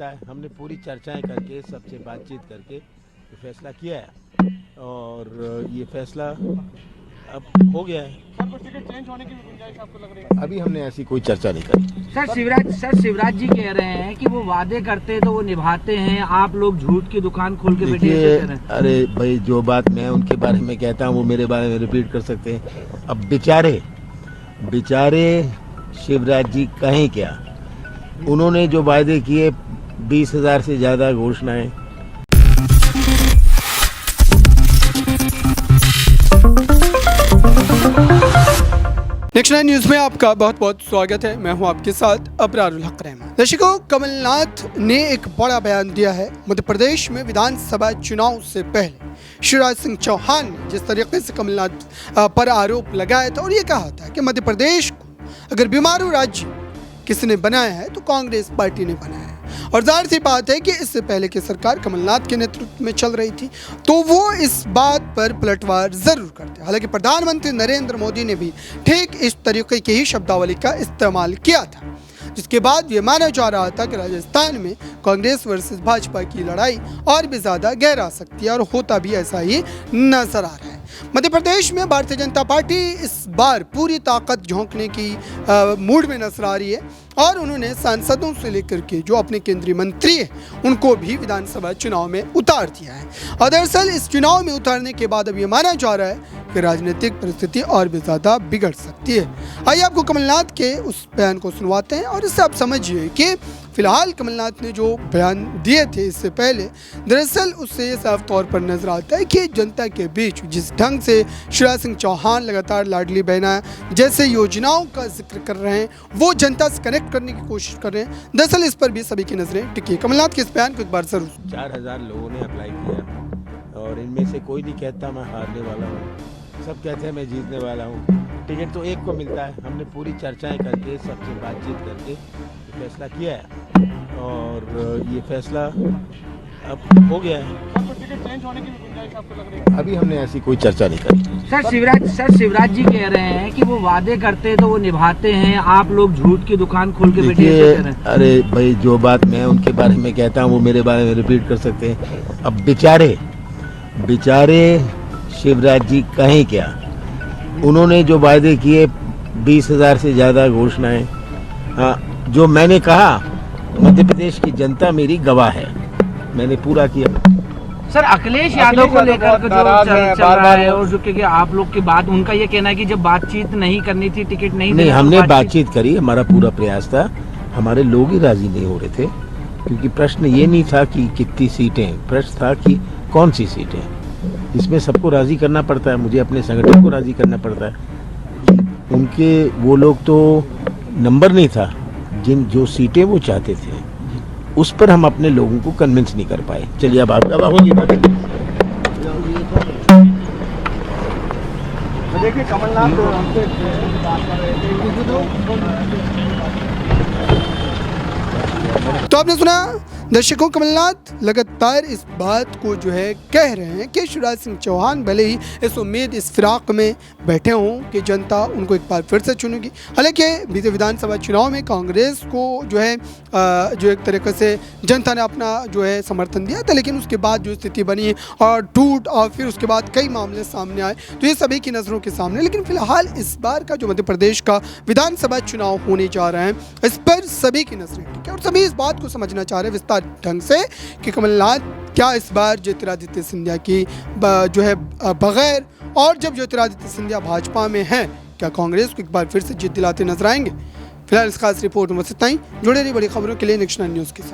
मिलता है। हमने पूरी चर्चाएं करके सबसे बातचीत करके ये फैसला किया है और ये फैसला अब हो गया है। सर, कुछ टिकट चेंज होने की भी गुंजाइश आपको लग रही है? अभी हमने ऐसी कोई चर्चा नहीं करी। सर शिवराज जी कह रहे हैं कि वो वादे करते तो वो निभाते हैं, आप लोग झूठ की दुकान खोल के बैठे देखिए, हैं। अरे भाई, जो बात मैं उनके बारे में कहता हूँ वो मेरे बारे में रिपीट कर सकते हैं। अब बेचारे शिवराज जी कहें क्या, उन्होंने जो वायदे किए 20,000 से ज्यादा घोषणाएं। नेक्स्ट 9 न्यूज में आपका बहुत बहुत स्वागत है। मैं हूं आपके साथ अबरारुल हक रहमान। दर्शकों, कमलनाथ ने एक बड़ा बयान दिया है। मध्य प्रदेश में विधानसभा चुनाव से पहले शिवराज सिंह चौहान ने जिस तरीके से कमलनाथ पर आरोप लगाया था और ये कहा था कि मध्य प्रदेश को अगर बीमारू राज्य किसने बनाया है तो कांग्रेस पार्टी ने बनाया है। और जाहिर सी बात है कि इससे पहले की सरकार कमलनाथ के नेतृत्व में चल रही थी तो वो इस बात पर पलटवार जरूर करते। हालांकि प्रधानमंत्री नरेंद्र मोदी ने भी ठीक इस तरीके की ही शब्दावली का इस्तेमाल किया था, जिसके बाद ये माना जा रहा था कि राजस्थान में कांग्रेस वर्सेस भाजपा की लड़ाई और भी ज़्यादा गहरा सकती है और होता भी ऐसा ही नजर आ रहा है। मध्य प्रदेश में भारतीय जनता पार्टी इस बार पूरी ताकत झोंकने की मूड में नजर आ रही है और उन्होंने सांसदों से लेकर के जो अपने केंद्रीय मंत्री हैं उनको भी विधानसभा चुनाव में उतार दिया है। और दरअसल इस चुनाव में उतारने के बाद अब ये माना जा रहा है कि राजनीतिक परिस्थिति और भी ज़्यादा बिगड़ सकती है। आइए आपको कमलनाथ के उस बयान को सुनवाते हैं और इससे आप समझिए कि फिलहाल कमलनाथ ने जो बयान दिए थे इससे पहले, दरअसल उससे ये साफ तौर पर नजर आता है कि जनता के बीच जिस ढंग से शिवराज सिंह चौहान लगातार लाडली बहना जैसे योजनाओं का जिक्र कर रहे हैं, वो जनता से कनेक्ट करने की कोशिश कर रहे हैं। दरअसल इस पर भी सभी की नजरें टिकी। कमलनाथ के इस बयान को एक बार जरूर। 4,000 लोगों ने अप्लाई किया और इनमें से कोई नहीं कहता मैं हारने वाला हूँ, सब कहते हैं मैं जीतने वाला हूँ। टिकट तो एक को मिलता है। हमने पूरी चर्चाएं करके सबसे बातचीत करके ये फैसला किया है और ये फैसला अब हो गया है। सर, कुछ टिकट चेंज होने की भी गुंजाइश आपको लग रही है? अभी हमने ऐसी कोई चर्चा नहीं करी। सर शिवराज जी कह रहे हैं कि वो वादे करते तो वो निभाते हैं, आप लोग झूठ की दुकान खोल के बैठे हैं। अरे भाई, जो बात मैं उनके बारे में कहता हूँ वो मेरे बारे में रिपीट कर सकते हैं। अब बेचारे शिवराज जी कहें क्या, उन्होंने जो वायदे किए 20,000 से ज्यादा घोषणाएं। हाँ, जो मैंने कहा मध्य प्रदेश की जनता मेरी गवाह है, मैंने पूरा किया। सर अखिलेश यादव को लेकर जो चल रहा है और जो कि आप लोग की बात, उनका ये कहना है कि जब बातचीत नहीं करनी थी, टिकट नहीं हमने बातचीत करी, हमारा पूरा प्रयास था। हमारे लोग ही राजी नहीं हो रहे थे क्योंकि प्रश्न ये नहीं था कि कितनी सीटें, प्रश्न था कि कौन सी सीटें। इसमें सबको राजी करना पड़ता है, मुझे अपने संगठन को राजी करना पड़ता है। उनके वो लोग तो नंबर नहीं था, जो सीटें वो चाहते थे उस पर हम अपने लोगों को कन्विंस नहीं कर पाए। चलिए अब आपका होगी। देखिए, कमलनाथ हमसे बात कर रहे थे। तो आपने सुना दर्शकों, कमलनाथ लगातार इस बात को जो है कह रहे हैं कि शिवराज सिंह चौहान भले ही इस उम्मीद, इस फिराक में बैठे हों कि जनता उनको एक बार फिर से चुनेगी। हालांकि बीते विधानसभा चुनाव में कांग्रेस को जो है जो एक तरीके से जनता ने अपना जो है समर्थन दिया था, लेकिन उसके बाद जो स्थिति बनी और टूट और फिर उसके बाद कई मामले सामने आए तो ये सभी की नज़रों के सामने। लेकिन फिलहाल इस बार का जो मध्य प्रदेश का विधानसभा चुनाव होने जा रहा है, इस पर सभी की नजरें टिकी और सभी इस बात को समझना चाह रहे हैं विस्तार ढंग से कि कमलनाथ क्या इस बार ज्योतिरादित्य सिंधिया की जो है बगैर, और जब ज्योतिरादित्य सिंधिया भाजपा में हैं, क्या कांग्रेस को एक बार फिर से जीत दिलाते नजर आएंगे। फिलहाल इस खास रिपोर्ट में बस इतना ही। जुड़े रहिए बड़ी खबरों के लिए नेक्स्ट 9 न्यूज़ के साथ।